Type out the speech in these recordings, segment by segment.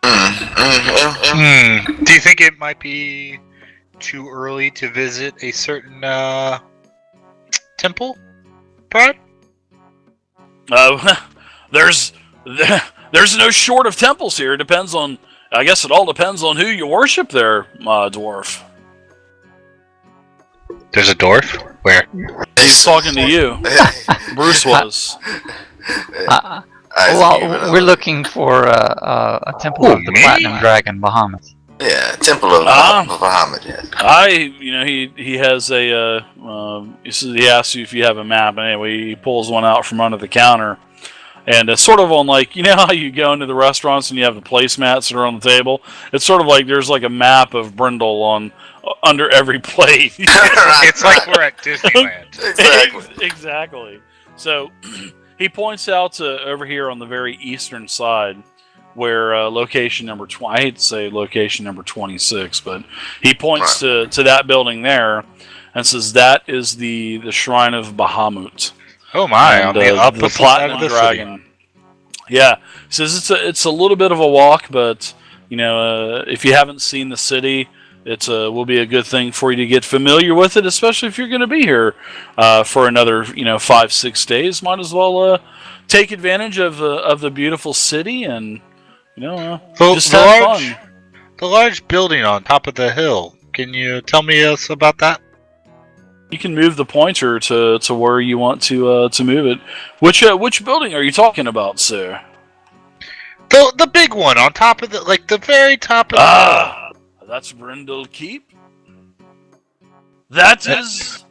Do you think it might be too early to visit a certain temple, Pryde? There's no short of temples here. It depends on. I guess it all depends on who you worship there, Dwarf. There's a dwarf? Where? He's talking to you. Bruce was. We're looking for a temple of the Platinum Dragon, Bahamut. Yeah, Temple of Bahamut. Yeah. He has a. He asks you if you have a map. Anyway, he pulls one out from under the counter, and it's sort of on like how you go into the restaurants and you have the placemats that are on the table. It's sort of like there's like a map of Brindle on under every plate. It's like we're at Disneyland. Exactly. So he points out over here on the very eastern side where location number 20. I hate to say location number 26, but he points to that building there and says that is the Shrine of Bahamut. Oh my! And, on the Platinum Dragon. Yeah, he says it's a little bit of a walk, but if you haven't seen the city, it will be a good thing for you to get familiar with it, especially if you're going to be here for another 5-6 days. Might as well take advantage of the beautiful city and just have fun. The large building on top of the hill. Can you tell me else about that? You can move the pointer to where you want to move it. Which building are you talking about, sir? The big one on top of the very top of the hill. That's Brindle Keep. That is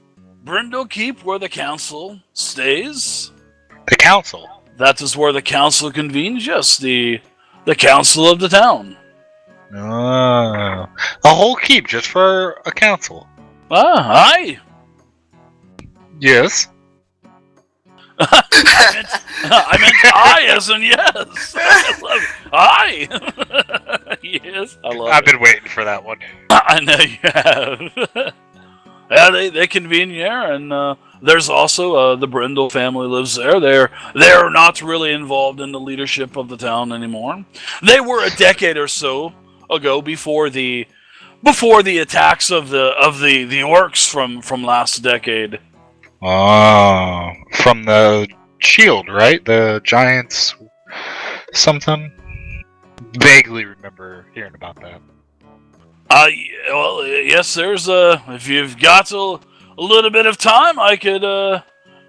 Brindle Keep, where the council stays. The council? That is where the council convenes, yes, the council of the town. Oh. A whole keep just for a council? Aye. Yes. I meant aye as in yes. Aye. Yes, I love it. I've been waiting for that one. I know you have. Yeah, they convene here, and there's also the Brindle family lives there. They're not really involved in the leadership of the town anymore. They were a decade or so ago before the attacks of the orcs from last decade. Oh, from the shield, right? The giants, something. Vaguely remember hearing about that. Well, yes. There's if you've got a little bit of time, I could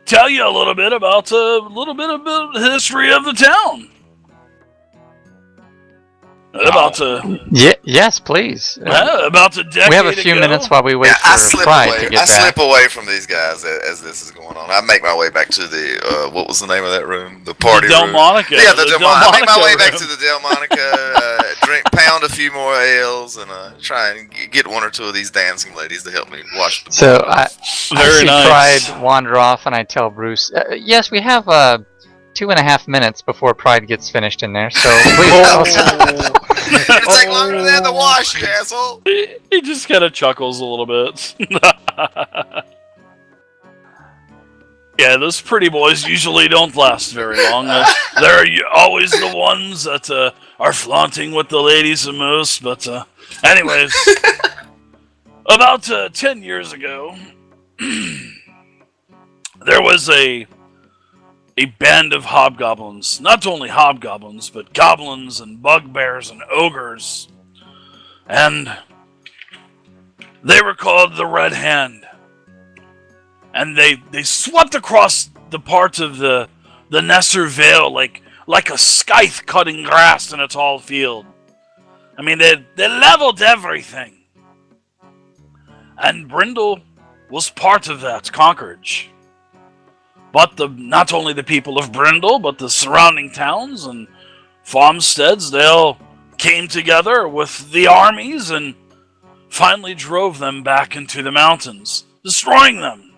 tell you a little bit about the history of the town. Yes, please. About a decade we have a few minutes while we wait for Pryde to get back. I slip away from these guys as this is going on. I make my way back to the what was the name of that room? The party room. Delmonica. Yeah, the Delmonica. I make my way back to the Delmonica, pound a few more ales, and try and get one or two of these dancing ladies to help me watch the. So I see Pryde wander off, and I tell Bruce, "Yes, we have 2.5 minutes before Pryde gets finished in there, so please." It'll take longer than that to wash, you asshole. He just kind of chuckles a little bit. Yeah, those pretty boys usually don't last very long. They're always the ones that are flaunting with the ladies the most. But anyways, about 10 years ago, there was a band of hobgoblins. Not only hobgoblins, but goblins and bugbears and ogres. And they were called the Red Hand. And they swept across the parts of the Nesser Vale like a scythe cutting grass in a tall field. I mean, they leveled everything. And Brindle was part of that conquerage. But not only the people of Brindle, but the surrounding towns and farmsteads, they all came together with the armies and finally drove them back into the mountains, destroying them.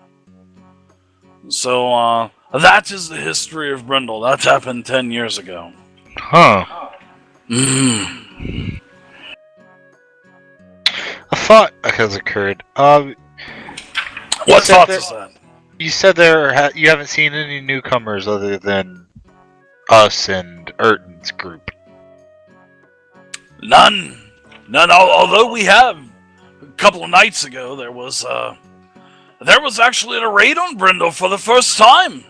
So, that is the history of Brindle. That happened 10 years ago. Huh. Mm. A thought has occurred. What thought is that? You said you haven't seen any newcomers other than us and Erton's group. None. Although we have a couple of nights ago, there was actually a raid on Brindle for the first time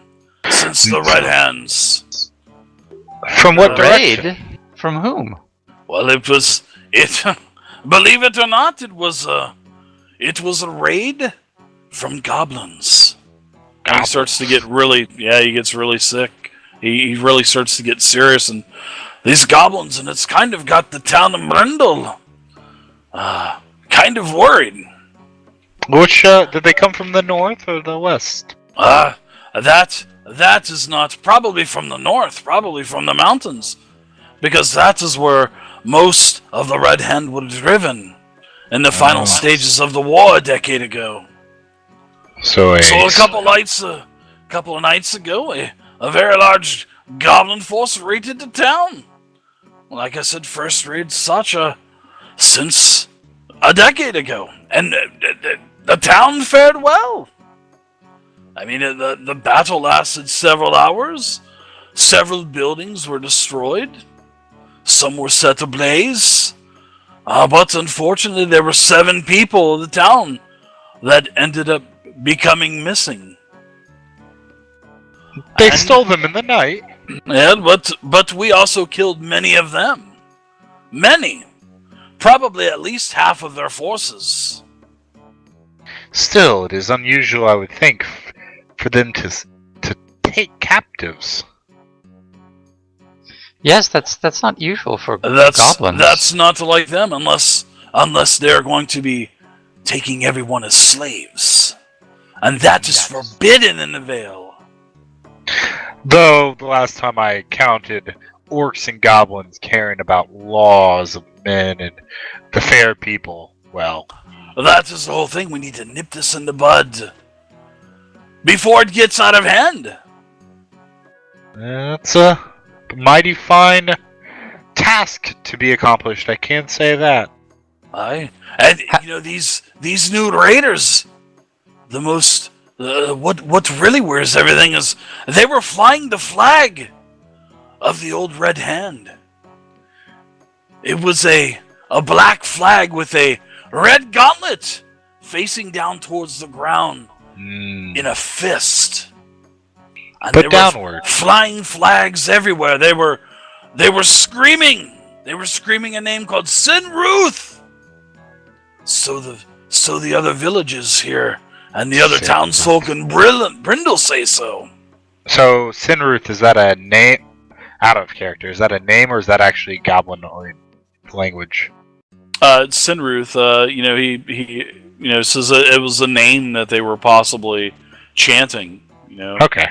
since the Red Hands. From what direction? Raid? From whom? Well, believe it or not, it was a raid from goblins. And he starts to get he gets really sick. He really starts to get serious, and these goblins, and it's kind of got the town of Brindle kind of worried. Which, did they come from the north or the west? That is not probably from the north, probably from the mountains, because that is where most of the Red Hand were driven in the final stages of the war a decade ago. So a couple of nights ago, a very large goblin force raided the town. Like I said, first raid since a decade ago, and the town fared well. I mean, the battle lasted several hours. Several buildings were destroyed. Some were set ablaze. But unfortunately, there were 7 people in the town that ended up becoming missing. They stole them in the night. Yeah, but we also killed many of them. Many. Probably at least half of their forces. Still, it is unusual, I would think, for them to take captives. Yes, that's not usual for goblins. That's not like them unless they're going to be taking everyone as slaves. And that is forbidden in the Vale. Though, the last time I counted orcs and goblins caring about laws of men and the fair people, well... That is the whole thing. We need to nip this in the bud before it gets out of hand. That's a mighty fine task to be accomplished. I can't say that. And you know, these new raiders, the most what really wears everything is they were flying the flag of the old Red Hand. It was a black flag with a red gauntlet facing down towards the ground in a fist. And but downward. Flying flags everywhere. They were screaming. They were screaming a name called Sinruth. So the other villages here and the other townsfolk in Brindle say so. So Sinruth, is that a name? Out of character, is that a name or is that actually goblin language? Sinruth, he says that it was a name that they were possibly chanting. Okay.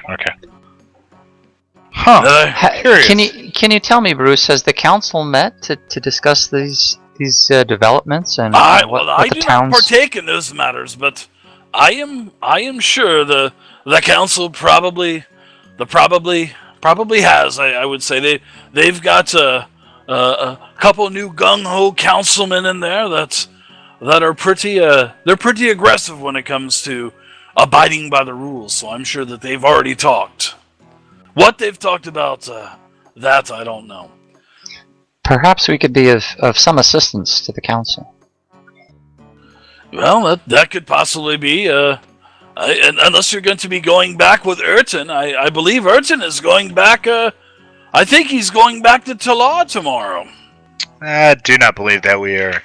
Huh. Curious. Can you tell me, Bruce? Has the council met to discuss these developments and what I the do towns? not partake in those matters, but I am sure the council probably has. I would say they've got a couple new gung ho councilmen in there that are pretty aggressive when it comes to abiding by the rules. So I'm sure that they've already talked. What they've talked about, that I don't know. Perhaps we could be of some assistance to the council. Well, that could possibly be. Unless you're going to be going back with Urton, I believe Urton is going back. I think he's going back to Talar tomorrow. I do not believe that we are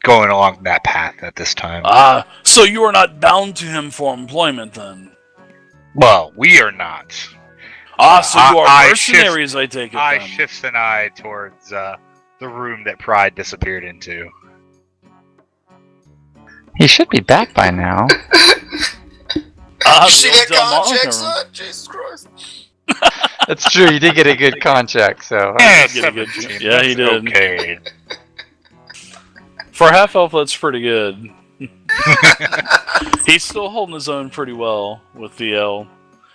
going along that path at this time. So you are not bound to him for employment then? Well, we are not. So you are mercenaries, I take it I then. shifts an eye towards the room that Pryde disappeared into. He should be back by now. You see that con check, son? Jesus Christ. That's true. You did get a good con check, so. Yeah, he did. Okay. For half elf, that's pretty good. He's still holding his own pretty well with the L,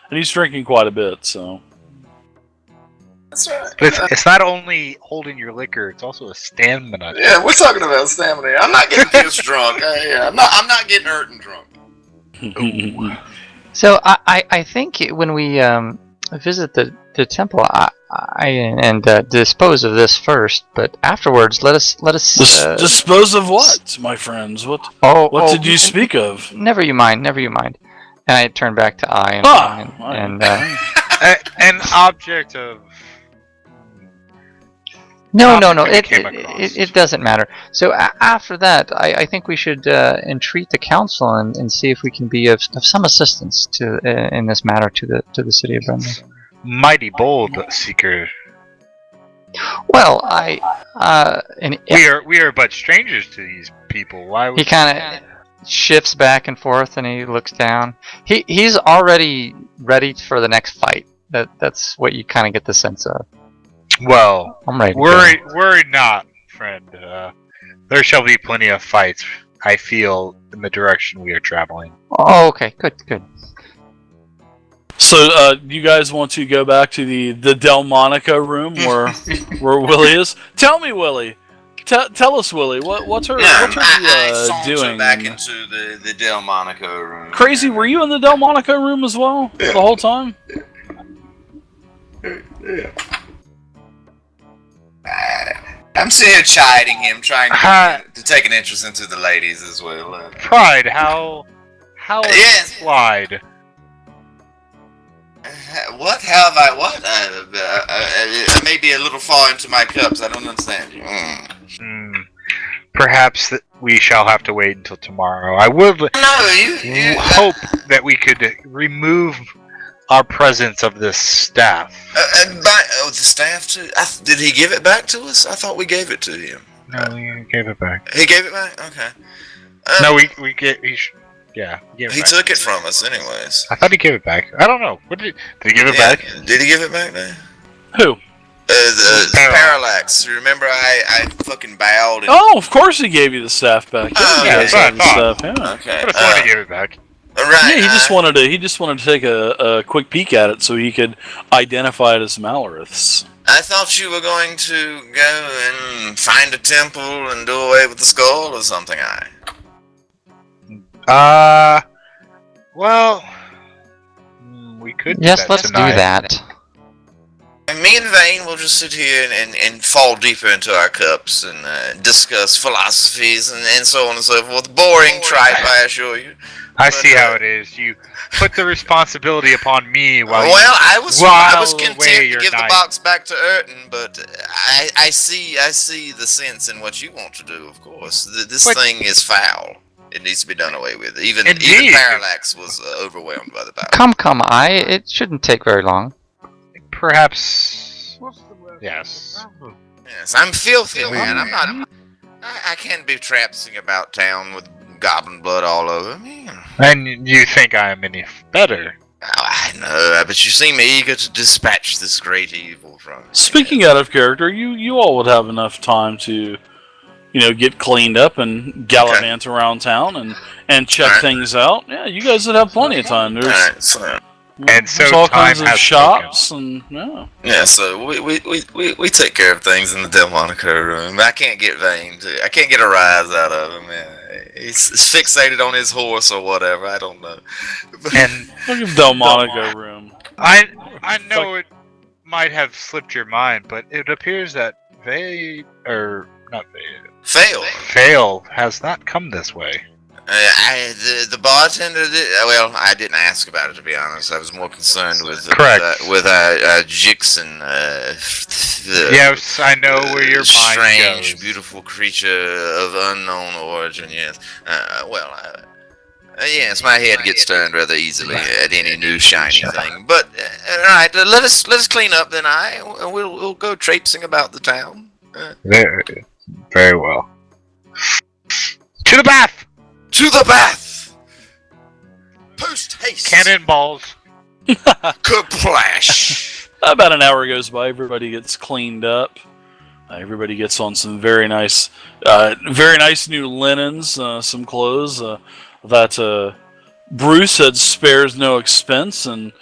and he's drinking quite a bit. So. That's right. But it's not only holding your liquor; it's also a stamina. Yeah, we're talking about stamina. I'm not getting pissed drunk. I'm not getting hurt and drunk. So I think when we visit the temple, dispose of this first, but afterwards, let us. Dispose of what, my friends? What did you speak of? Never you mind. And I turn back to I and an object of. No. It doesn't matter. So after that, I think we should entreat the council and see if we can be of some assistance to in this matter to the city of Brenda. Mighty bold, Seeker. Well, we are but strangers to these people. Why would he kind of shifts back and forth and he looks down. He's already ready for the next fight. That's what you kind of get the sense of. Well, I'm ready. Worry not, friend. There shall be plenty of fights. I feel in the direction we are traveling. Oh, okay, good. So, you guys want to go back to the Delmonica room where Willie is? Tell me, Willie. Tell us, Willie. What's her doing? Back into the Delmonica room. Crazy, were you in the Delmonica room as well the whole time? Yeah. I'm sitting here chiding him, trying to take an interest into the ladies as well. Pryde, how is Pryde? What have I? What? Maybe a little far into my cups. I don't understand you. Perhaps we shall have to wait until tomorrow. I would hope that we could remove our presence of this staff. The staff too? Did he give it back to us? I thought we gave it to him. No, he gave it back. He gave it back? Okay. No, we get. Yeah, he took it from us, anyways. I thought he gave it back. I don't know. Did he give it back? Did he give it back then? Who? The Parallax. Remember, I fucking bowed. Oh, of course he gave you the staff back. Yeah, Okay. But I thought he gave it back. Right. Yeah, he just wanted to take a quick peek at it so he could identify it as Malorith's. I thought you were going to go and find a temple and do away with the skull or something. Well, we could. Yes, let's do that. And me and Vayne will just sit here and fall deeper into our cups and discuss philosophies and so on and so forth. Boring tripe, I assure you. I see how it is. You put the responsibility upon me while I was content to give the box back to Urton, but I see the sense in what you want to do. Of course, this thing is foul. It needs to be done away with. Even Parallax was overwhelmed by the power. Come, it shouldn't take very long. Perhaps. Yes. Yes, I'm filthy, man. I'm not. I can't be traipsing about town with goblin blood all over me. And you think I am any better? Oh, I know, but you seem eager to dispatch this great evil from me. Speaking out of character, you all would have enough time to, get cleaned up and gallivant around town and check things out. Yeah, you guys would have plenty of time. There's all kinds of shops and yeah. So we take care of things in the Delmonica room. I can't get Vayne to. I can't get a rise out of him. Man. He's fixated on his horse or whatever. I don't know. And look at Delmonica room. I know it might have slipped your mind, but it appears that Phael has not come this way. The bartender did. Well, I didn't ask about it, to be honest. I was more concerned with Jixon. Yes, I know where your mind strange, goes. Beautiful creature of unknown origin. Yes. Yes, my head gets turned rather easily at any new shiny thing. But all right, let us clean up then. We'll go traipsing about the town. Very well. To the bath. To the bath! Post haste! Cannonballs! Kaplash! About an hour goes by, everybody gets cleaned up. Everybody gets on some very nice new linens, some clothes that Bruce said spares no expense, and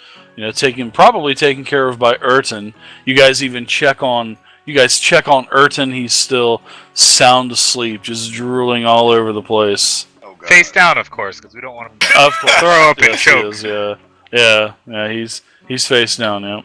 probably taken care of by Urton. You guys check on Urton. He's still sound asleep, just drooling all over the place. Face down, of course, because we don't want him to throw up and choke. He is, yeah. He's face down, yeah.